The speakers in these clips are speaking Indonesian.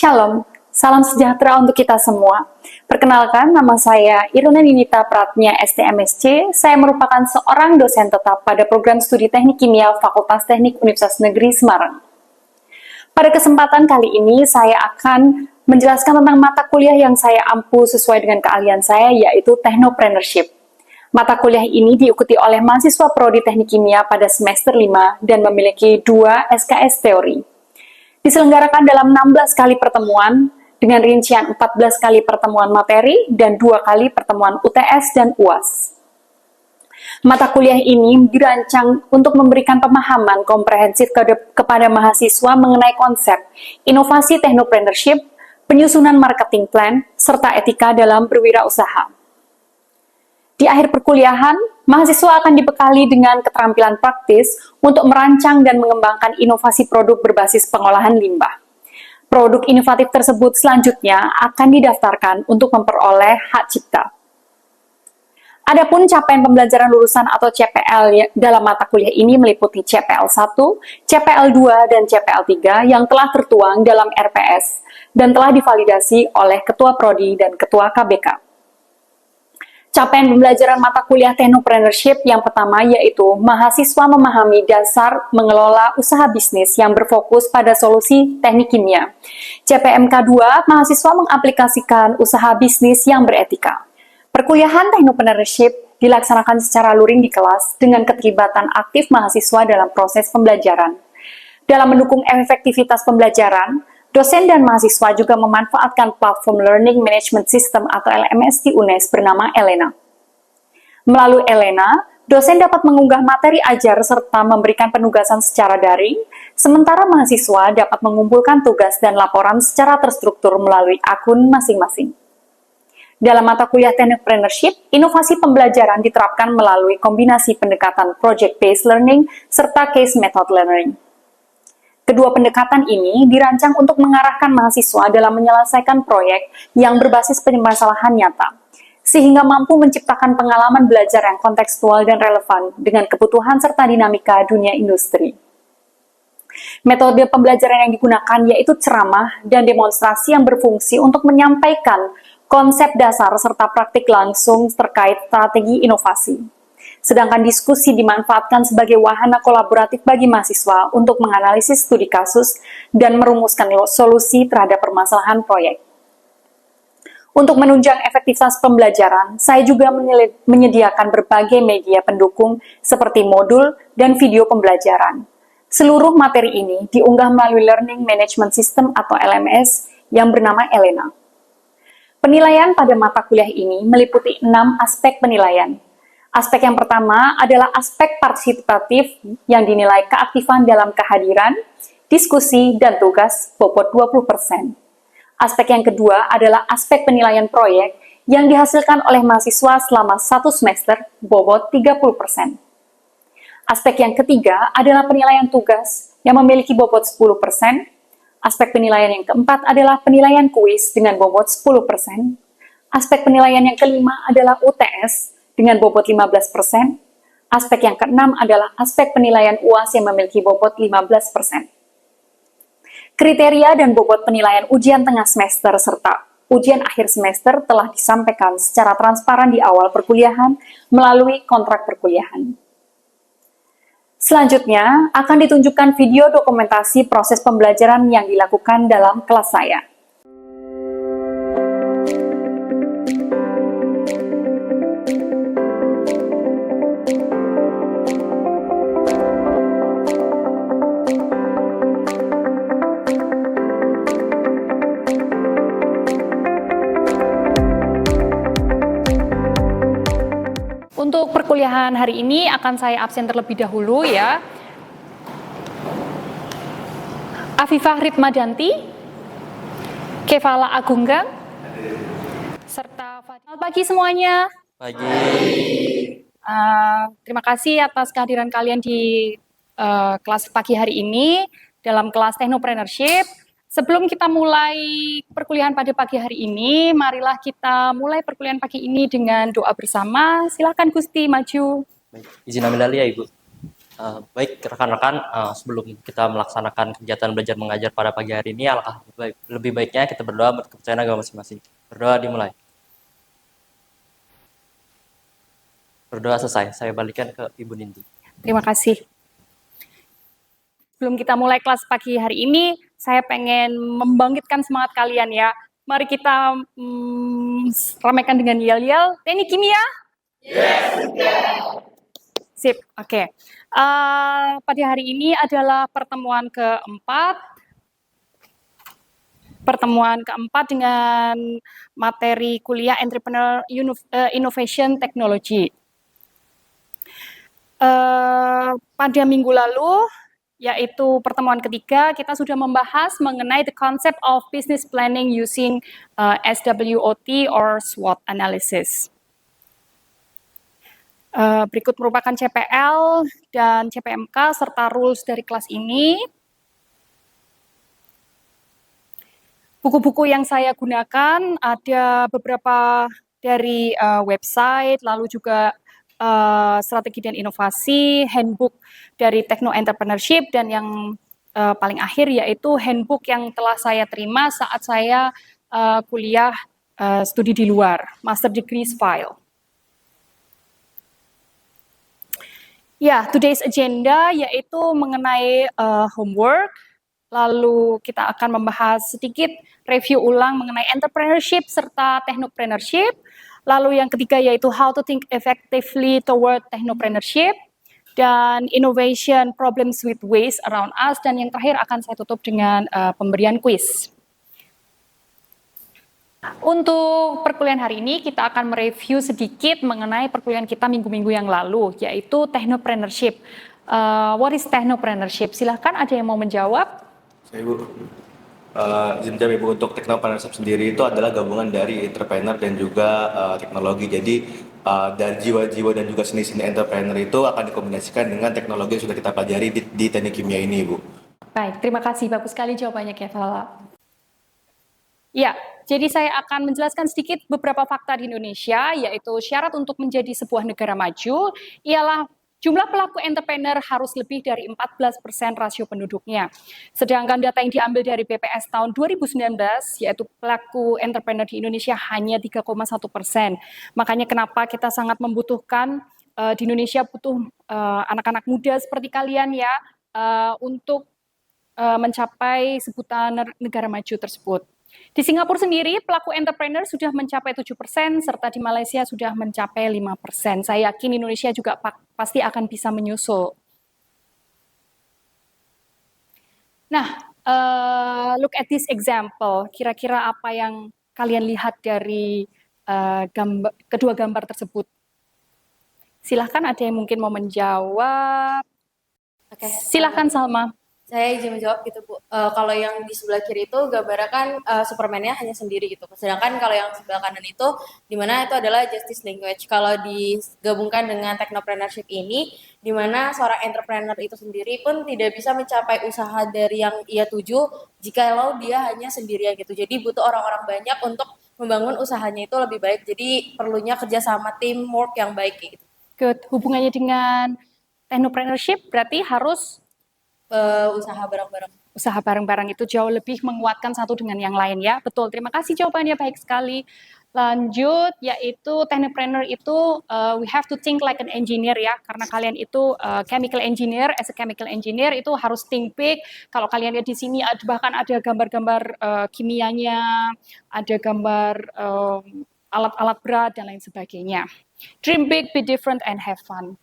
Shalom, salam sejahtera untuk kita semua. Perkenalkan, nama saya Iruna Ninita Pratnya, STMSC. Saya merupakan seorang dosen tetap pada program studi Teknik Kimia Fakultas Teknik Universitas Negeri Semarang. Pada kesempatan kali ini, saya akan menjelaskan tentang mata kuliah yang saya ampu sesuai dengan keahlian saya, yaitu Technopreneurship. Mata kuliah ini diikuti oleh mahasiswa Prodi Teknik Kimia pada semester 5 dan memiliki 2 SKS teori. Diselenggarakan dalam 16 kali pertemuan dengan rincian 14 kali pertemuan materi dan 2 kali pertemuan UTS dan UAS. Mata kuliah ini dirancang untuk memberikan pemahaman komprehensif kepada mahasiswa mengenai konsep inovasi technopreneurship, penyusunan marketing plan, serta etika dalam berwirausaha. Di akhir perkuliahan, mahasiswa akan dibekali dengan keterampilan praktis untuk merancang dan mengembangkan inovasi produk berbasis pengolahan limbah. Produk inovatif tersebut selanjutnya akan didaftarkan untuk memperoleh hak cipta. Adapun capaian pembelajaran lulusan atau CPL dalam mata kuliah ini meliputi CPL 1, CPL 2, dan CPL 3 yang telah tertuang dalam RPS dan telah divalidasi oleh Ketua Prodi dan Ketua KBK. Capaian pembelajaran mata kuliah Technopreneurship yang pertama yaitu mahasiswa memahami dasar mengelola usaha bisnis yang berfokus pada solusi teknik kimia. CPMK 2, mahasiswa mengaplikasikan usaha bisnis yang beretika. Perkuliahan Technopreneurship dilaksanakan secara luring di kelas dengan keterlibatan aktif mahasiswa dalam proses pembelajaran. Dalam mendukung efektivitas pembelajaran, dosen dan mahasiswa juga memanfaatkan platform Learning Management System atau LMS di UNES bernama Elena. Melalui Elena, dosen dapat mengunggah materi ajar serta memberikan penugasan secara daring, sementara mahasiswa dapat mengumpulkan tugas dan laporan secara terstruktur melalui akun masing-masing. Dalam mata kuliah Technopreneurship, inovasi pembelajaran diterapkan melalui kombinasi pendekatan Project-Based Learning serta Case Method Learning. Kedua pendekatan ini dirancang untuk mengarahkan mahasiswa dalam menyelesaikan proyek yang berbasis permasalahan nyata, sehingga mampu menciptakan pengalaman belajar yang kontekstual dan relevan dengan kebutuhan serta dinamika dunia industri. Metode pembelajaran yang digunakan yaitu ceramah dan demonstrasi yang berfungsi untuk menyampaikan konsep dasar serta praktik langsung terkait strategi inovasi. Sedangkan diskusi dimanfaatkan sebagai wahana kolaboratif bagi mahasiswa untuk menganalisis studi kasus dan merumuskan solusi terhadap permasalahan proyek. Untuk menunjang efektivitas pembelajaran, saya juga menyediakan berbagai media pendukung seperti modul dan video pembelajaran. Seluruh materi ini diunggah melalui Learning Management System atau LMS yang bernama Elena. Penilaian pada mata kuliah ini meliputi 6 aspek penilaian. Aspek yang pertama adalah aspek partisipatif yang dinilai keaktifan dalam kehadiran, diskusi, dan tugas bobot 20%. Aspek yang kedua adalah aspek penilaian proyek yang dihasilkan oleh mahasiswa selama 1 semester bobot 30%. Aspek yang ketiga adalah penilaian tugas yang memiliki bobot 10%. Aspek penilaian yang keempat adalah penilaian kuis dengan bobot 10%. Aspek penilaian yang kelima adalah UTS dengan bobot 15%, aspek yang keenam adalah aspek penilaian UAS yang memiliki bobot 15%. Kriteria dan bobot penilaian ujian tengah semester serta ujian akhir semester telah disampaikan secara transparan di awal perkuliahan melalui kontrak perkuliahan. Selanjutnya, akan ditunjukkan video dokumentasi proses pembelajaran yang dilakukan dalam kelas saya. Untuk perkuliahan hari ini akan saya absen terlebih dahulu ya. Afifah Ritmadanti, Kefala Agunggang, serta Selamat pagi semuanya. Pagi. Terima kasih atas kehadiran kalian di kelas pagi hari ini dalam kelas Technopreneurship. Sebelum kita mulai perkuliahan pada pagi hari ini, marilah kita mulai perkuliahan pagi ini dengan doa bersama. Silakan Gusti, maju. Izin ambil alih ya Ibu. Baik rekan-rekan, sebelum kita melaksanakan kegiatan belajar mengajar pada pagi hari ini, alangkah lebih baiknya kita berdoa menurut kepercayaan agama masing-masing. Berdoa dimulai. Berdoa selesai. Saya balikan ke Ibu Nindi. Terima kasih. Sebelum kita mulai kelas pagi hari ini, saya pengen membangkitkan semangat kalian ya. Mari kita ramaikan dengan yel-yel. Teknik kimia? Yes. Sip, oke. Pada hari ini adalah pertemuan keempat. Pertemuan keempat dengan materi kuliah Entrepreneur Innovation Technology. Pada minggu lalu, yaitu pertemuan ketiga, kita sudah membahas mengenai the concept of business planning using SWOT or SWOT analysis. Berikut merupakan CPL dan CPMK serta rules dari kelas ini. Buku-buku yang saya gunakan ada beberapa dari website, lalu juga strategi dan inovasi, handbook dari Techno Entrepreneurship, dan yang paling akhir yaitu handbook yang telah saya terima saat saya kuliah studi di luar, Master Degrees File. Ya, today's agenda yaitu mengenai homework, lalu kita akan membahas sedikit review ulang mengenai entrepreneurship serta technopreneurship. Lalu yang ketiga yaitu how to think effectively toward technopreneurship, dan innovation problems with waste around us, dan yang terakhir akan saya tutup dengan pemberian quiz. Untuk perkuliahan hari ini kita akan mereview sedikit mengenai perkuliahan kita minggu-minggu yang lalu, yaitu technopreneurship. What is technopreneurship? Silahkan, ada yang mau menjawab? Saya, Bu. Izin jawab, Ibu. Untuk technopreneurship sendiri itu adalah gabungan dari entrepreneur dan juga teknologi. Jadi dari jiwa-jiwa dan juga seni-seni entrepreneur itu akan dikombinasikan dengan teknologi yang sudah kita pelajari di teknik kimia ini, Ibu. Baik, terima kasih. Bagus sekali jawabannya, Kevala. Ya, jadi saya akan menjelaskan sedikit beberapa fakta di Indonesia, yaitu syarat untuk menjadi sebuah negara maju ialah jumlah pelaku entrepreneur harus lebih dari 14% rasio penduduknya. Sedangkan data yang diambil dari BPS tahun 2019, yaitu pelaku entrepreneur di Indonesia hanya 3,1%. Makanya kenapa kita sangat membutuhkan, di Indonesia butuh anak-anak muda seperti kalian ya, untuk mencapai sebutan negara maju tersebut. Di Singapura sendiri, pelaku entrepreneur sudah mencapai 7%, serta di Malaysia sudah mencapai 5%. Saya yakin Indonesia juga pasti akan bisa menyusul. Nah, look at this example. Kira-kira apa yang kalian lihat dari kedua gambar tersebut? Silahkan, ada yang mungkin mau menjawab. Oke. Silahkan, Salma. Saya izin menjawab gitu, Bu. Kalau yang di sebelah kiri itu gambarnya kan Superman-nya hanya sendiri gitu. Sedangkan kalau yang sebelah kanan itu dimana itu adalah justice language. Kalau digabungkan dengan technopreneurship ini, dimana seorang entrepreneur itu sendiri pun tidak bisa mencapai usaha dari yang ia tuju jikalau dia hanya sendirian gitu. Jadi butuh orang-orang banyak untuk membangun usahanya itu lebih baik. Jadi perlunya kerjasama teamwork yang baik gitu. Good. Hubungannya dengan technopreneurship berarti harus usaha bareng-bareng. Usaha bareng-bareng itu jauh lebih menguatkan satu dengan yang lain ya. Betul, terima kasih jawabannya, baik sekali. Lanjut, yaitu technopreneur itu we have to think like an engineer ya, karena kalian itu chemical engineer, as a chemical engineer itu harus think big. Kalau kalian lihat di sini bahkan ada gambar-gambar kimianya, ada gambar alat-alat berat dan lain sebagainya. Dream big, be different, and have fun.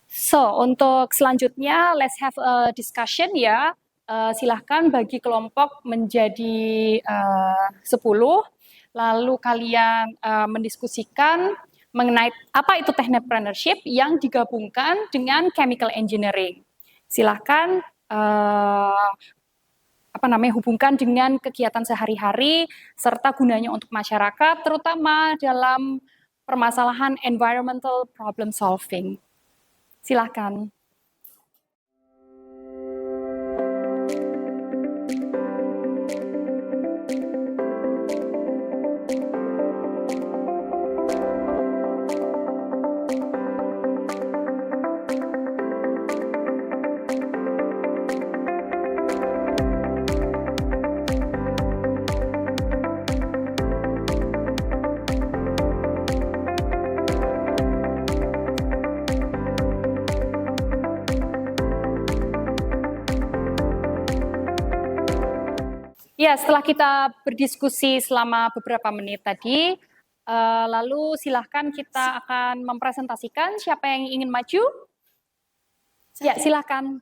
So, untuk selanjutnya, let's have a discussion ya. Silahkan bagi kelompok menjadi 10, lalu kalian mendiskusikan mengenai apa itu technopreneurship yang digabungkan dengan chemical engineering. Silahkan hubungkan dengan kegiatan sehari-hari serta gunanya untuk masyarakat, terutama dalam permasalahan environmental problem solving. Silakan. Ya, setelah kita berdiskusi selama beberapa menit tadi, lalu silahkan kita akan mempresentasikan siapa yang ingin maju. Ya, silahkan.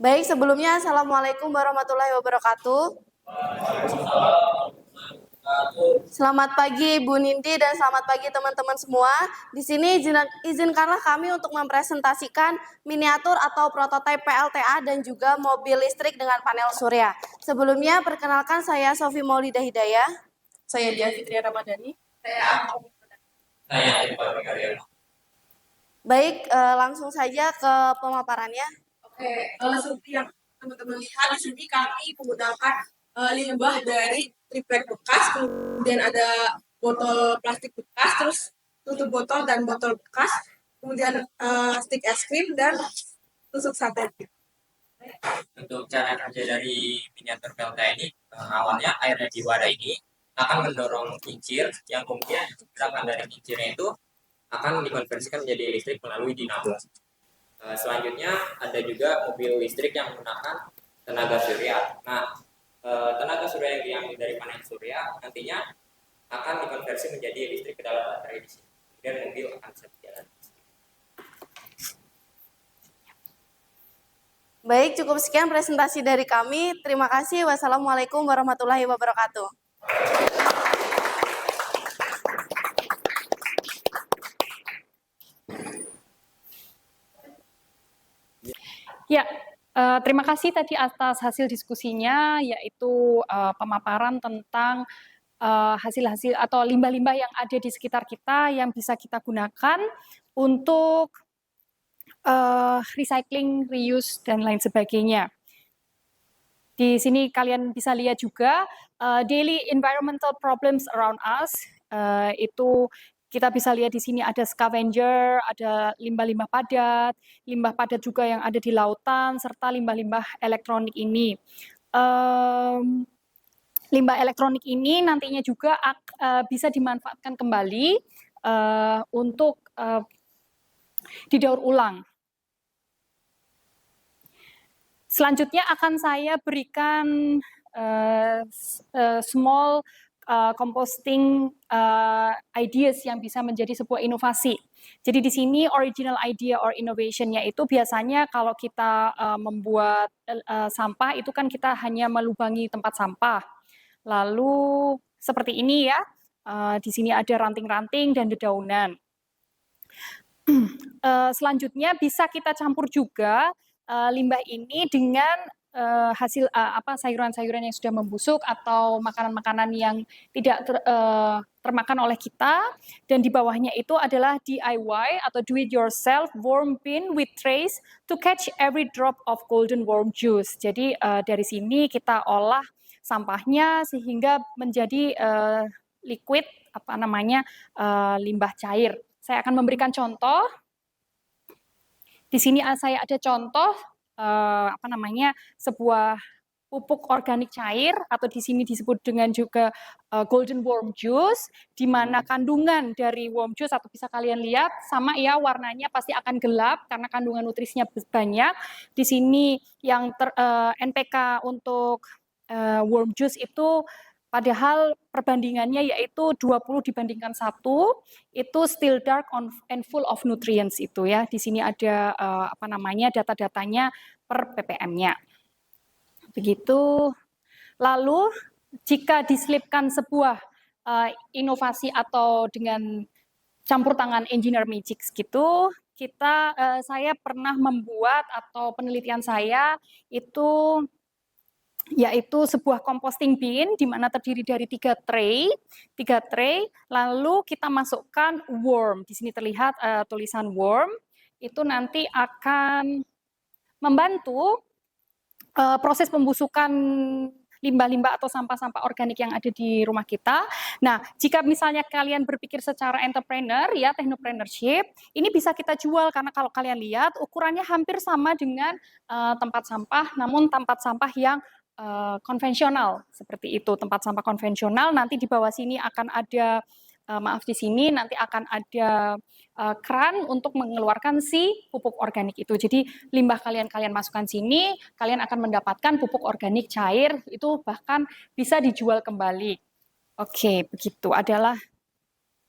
Baik, sebelumnya Assalamualaikum warahmatullahi wabarakatuh. Selamat pagi Bu Nindi dan selamat pagi teman-teman semua. Di sini izinkanlah kami untuk mempresentasikan miniatur atau prototipe PLTA dan juga mobil listrik dengan panel surya. Sebelumnya perkenalkan saya Sofi Maulida Hidayah. Saya Dia Fitria Ramadhani. Baik, langsung saja ke pemaparannya. Oke, seperti yang teman-teman lihat di sini kami menggunakan limbah dari triplek bekas, kemudian ada botol plastik bekas, terus tutup botol dan botol bekas, kemudian stik es krim dan tusuk sate. Untuk cara kerja dari miniatur PLTA ini, awalnya airnya di wadah ini akan mendorong kincir yang kemudian gerakan dari kincirnya itu akan dikonversikan menjadi listrik melalui dinamo. Selanjutnya ada juga mobil listrik yang menggunakan tenaga surya. Nah, tenaga surya yang diambil dari panel surya nantinya akan dikonversi menjadi listrik ke dalam baterai di sini. Kemudian mobil akan bisa berjalan. Baik, cukup sekian presentasi dari kami. Terima kasih. Wassalamualaikum warahmatullahi wabarakatuh. Ya, terima kasih tadi atas hasil diskusinya, yaitu pemaparan tentang hasil-hasil atau limbah-limbah yang ada di sekitar kita yang bisa kita gunakan untuk recycling, reuse, dan lain sebagainya. Di sini kalian bisa lihat juga daily environmental problems around us. Itu kita bisa lihat di sini ada scavenger, ada limbah-limbah padat juga yang ada di lautan, serta limbah-limbah elektronik ini. Limbah elektronik ini nantinya juga bisa dimanfaatkan kembali untuk didaur ulang. Selanjutnya akan saya berikan small composting ideas yang bisa menjadi sebuah inovasi. Jadi di sini original idea or innovation-nya itu biasanya kalau kita membuat sampah itu kan kita hanya melubangi tempat sampah. Lalu seperti ini ya, di sini ada ranting-ranting dan dedaunan. Selanjutnya bisa kita campur juga limbah ini dengan hasil sayuran-sayuran yang sudah membusuk atau makanan-makanan yang tidak termakan oleh kita, dan di bawahnya itu adalah DIY atau do it yourself worm bin with trays to catch every drop of golden worm juice. Jadi dari sini kita olah sampahnya sehingga menjadi liquid limbah cair. Saya akan memberikan contoh. Di sini saya ada contoh sebuah pupuk organik cair atau di sini disebut dengan juga golden worm juice, di mana kandungan dari worm juice atau bisa kalian lihat sama ya, warnanya pasti akan gelap karena kandungan nutrisinya banyak. Di sini yang NPK untuk worm juice itu padahal perbandingannya yaitu 20 dibandingkan 1, itu still dark and full of nutrients itu ya. Di sini ada data-datanya per ppm-nya. Begitu. Lalu jika diselipkan sebuah inovasi atau dengan campur tangan engineer magic gitu, saya pernah membuat atau penelitian saya itu yaitu sebuah composting bin di mana terdiri dari 3 tray, lalu kita masukkan worm. Di sini terlihat tulisan worm, itu nanti akan membantu proses pembusukan limbah-limbah atau sampah-sampah organik yang ada di rumah kita. Nah, jika misalnya kalian berpikir secara entrepreneur ya, technopreneurship, ini bisa kita jual karena kalau kalian lihat ukurannya hampir sama dengan tempat sampah, namun tempat sampah yang konvensional seperti itu, tempat sampah konvensional. Nanti di bawah sini akan ada di sini nanti akan ada keran untuk mengeluarkan si pupuk organik itu. Jadi limbah kalian masukkan sini, kalian akan mendapatkan pupuk organik cair, itu bahkan bisa dijual kembali. Oke, begitu adalah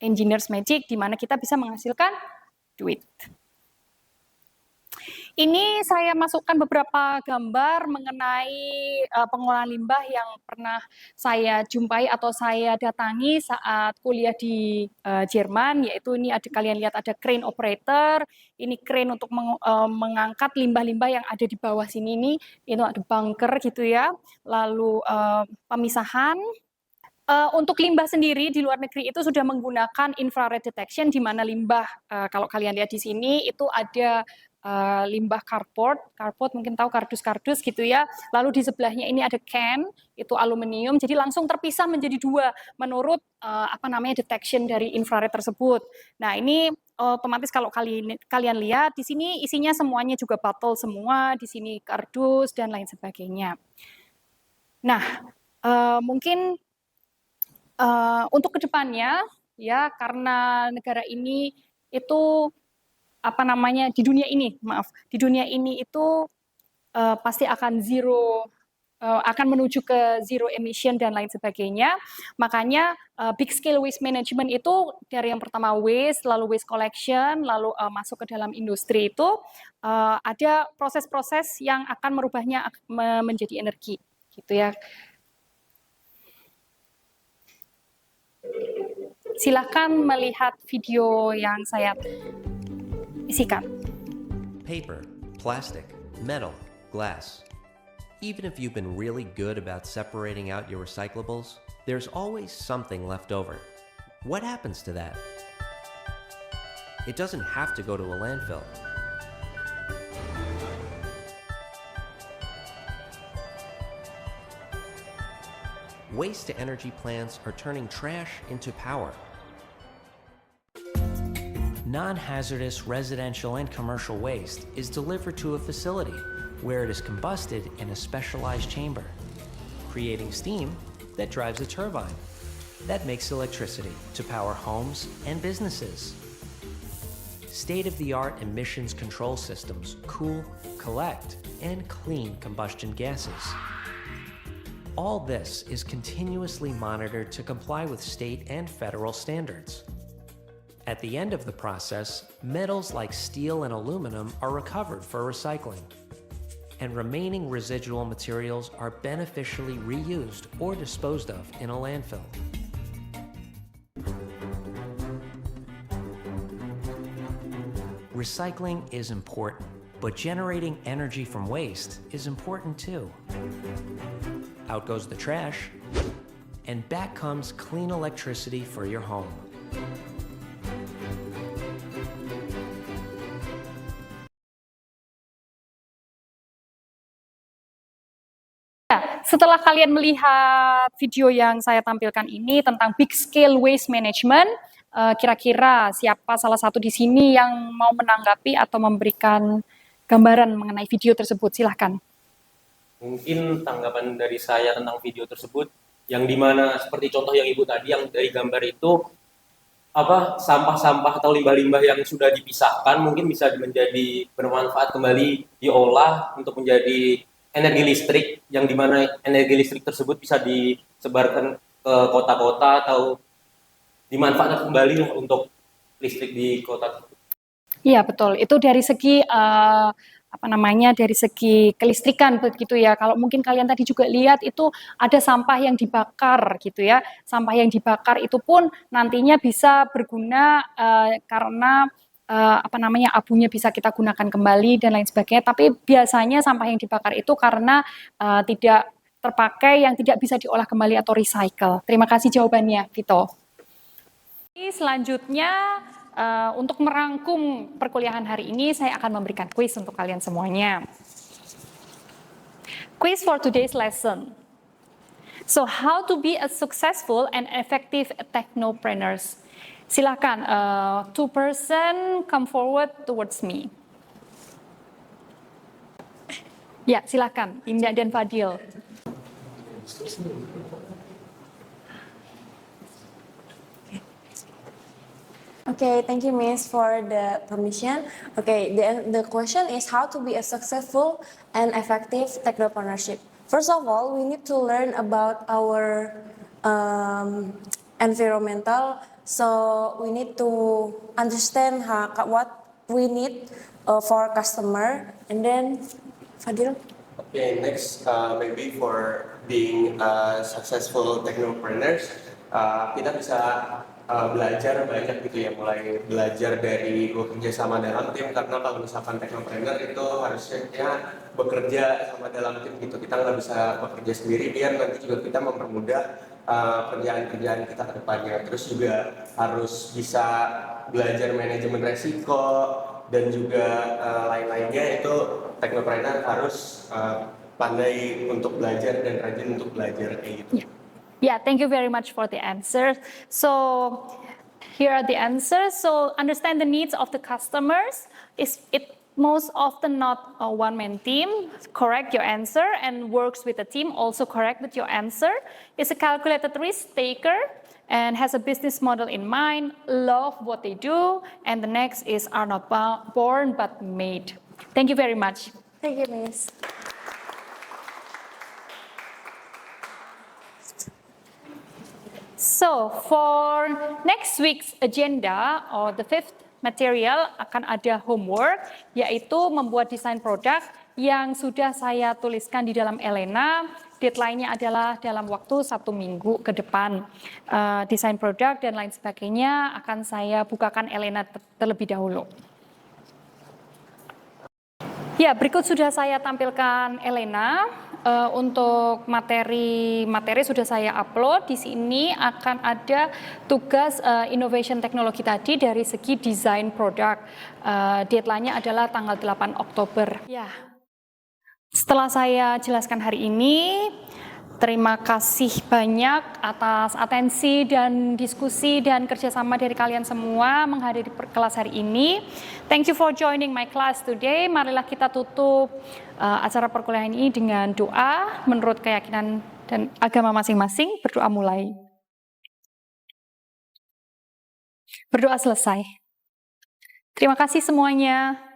Engineer's Magic, di mana kita bisa menghasilkan duit. Ini saya masukkan beberapa gambar mengenai pengolahan limbah yang pernah saya jumpai atau saya datangi saat kuliah di Jerman, yaitu ini kalian lihat ada crane operator, ini crane untuk mengangkat limbah-limbah yang ada di bawah sini ini ada bunker gitu ya, lalu pemisahan. Untuk limbah sendiri di luar negeri itu sudah menggunakan infrared detection, di mana limbah kalau kalian lihat di sini itu ada limbah cardboard mungkin tahu kardus gitu ya. Lalu di sebelahnya ini ada can, itu aluminium, jadi langsung terpisah menjadi dua menurut detection dari infrared tersebut. Nah ini otomatis kalau kalian lihat di sini isinya semuanya juga botol semua, di sini kardus dan lain sebagainya. Nah mungkin untuk kedepannya ya, karena negara ini itu di dunia ini itu pasti akan akan menuju ke zero emission dan lain sebagainya. Makanya big scale waste management itu dari yang pertama waste, lalu waste collection, lalu masuk ke dalam industri itu ada proses-proses yang akan merubahnya menjadi energi gitu ya. Silakan melihat video yang saya isikan. Paper, plastic, metal, glass. Even if you've been really good about separating out your recyclables, there's always something left over. What happens to that? It doesn't have to go to a landfill. Waste-to-energy plants are turning trash into power. Non-hazardous residential and commercial waste is delivered to a facility where it is combusted in a specialized chamber, creating steam that drives a turbine that makes electricity to power homes and businesses. State-of-the-art emissions control systems cool, collect, and clean combustion gases. All this is continuously monitored to comply with state and federal standards. At the end of the process, metals like steel and aluminum are recovered for recycling, and remaining residual materials are beneficially reused or disposed of in a landfill. Recycling is important, but generating energy from waste is important too. Out goes the trash, and back comes clean electricity for your home. Setelah kalian melihat video yang saya tampilkan ini tentang big scale waste management, kira-kira siapa salah satu di sini yang mau menanggapi atau memberikan gambaran mengenai video tersebut? Silahkan. Mungkin tanggapan dari saya tentang video tersebut, yang dimana seperti contoh yang Ibu tadi, yang dari gambar itu, sampah-sampah atau limbah-limbah yang sudah dipisahkan mungkin bisa menjadi bermanfaat kembali, diolah untuk menjadi energi listrik, yang dimana energi listrik tersebut bisa disebarkan ke kota-kota atau dimanfaatkan kembali untuk listrik di kota. Iya betul, itu dari segi dari segi kelistrikan begitu ya. Kalau mungkin kalian tadi juga lihat itu ada sampah yang dibakar gitu ya. Sampah yang dibakar itu pun nantinya bisa berguna karena abunya bisa kita gunakan kembali dan lain sebagainya. Tapi biasanya sampah yang dibakar itu karena tidak terpakai, yang tidak bisa diolah kembali atau recycle. Terima kasih jawabannya, Vito. Selanjutnya untuk merangkum perkuliahan hari ini, saya akan memberikan kuis untuk kalian semuanya. Quiz for today's lesson. So, how to be a successful and effective technopreneurs? Silakan, two person come forward towards me. Ya, silakan, Indah dan Fadil. Okay, thank you, Miss, for the permission. Okay, the question is how to be a successful and effective technopreneurship. First of all, we need to learn about our environmental. So we need to understand what we need for customer, and then Fadil. Okay, next, maybe for being successful technopreneurs, kita bisa belajar banyak gitu ya, mulai belajar dari bekerja sama dalam tim, karena kalau misalkan technopreneur itu harusnya bekerja sama dalam tim gitu, kita nggak bisa bekerja sendiri, biar nanti juga kita mempermudah kerjaan-kerjaan kita ke depannya. Terus juga harus bisa belajar manajemen resiko dan juga lain-lainnya. Itu technopreneur harus pandai untuk belajar dan rajin untuk belajar kayak gitu. Yeah, thank you very much for the answer. So here are the answers. So understand the needs of the customers. It most often not a one-man team. Correct your answer, and works with a team. Also correct with your answer. Is a calculated risk taker and has a business model in mind. Love what they do. And the next is are not born but made. Thank you very much. Thank you, Miss. So for next week's agenda or the fifth material akan ada homework, yaitu membuat desain produk yang sudah saya tuliskan di dalam Elena. Deadline-nya adalah dalam waktu 1 minggu ke depan. Desain produk dan lain sebagainya akan saya bukakan Elena terlebih dahulu. Ya, berikut sudah saya tampilkan Elena. Untuk materi sudah saya upload. Di sini akan ada tugas innovation teknologi tadi dari segi desain produk. Deadline-nya adalah tanggal 8 Oktober. Ya. Setelah saya jelaskan hari ini, terima kasih banyak atas atensi dan diskusi dan kerjasama dari kalian semua menghadiri kelas hari ini. Thank you for joining my class today. Marilah kita tutup acara perkuliahan ini dengan doa menurut keyakinan dan agama masing-masing. Berdoa mulai. Berdoa selesai. Terima kasih semuanya.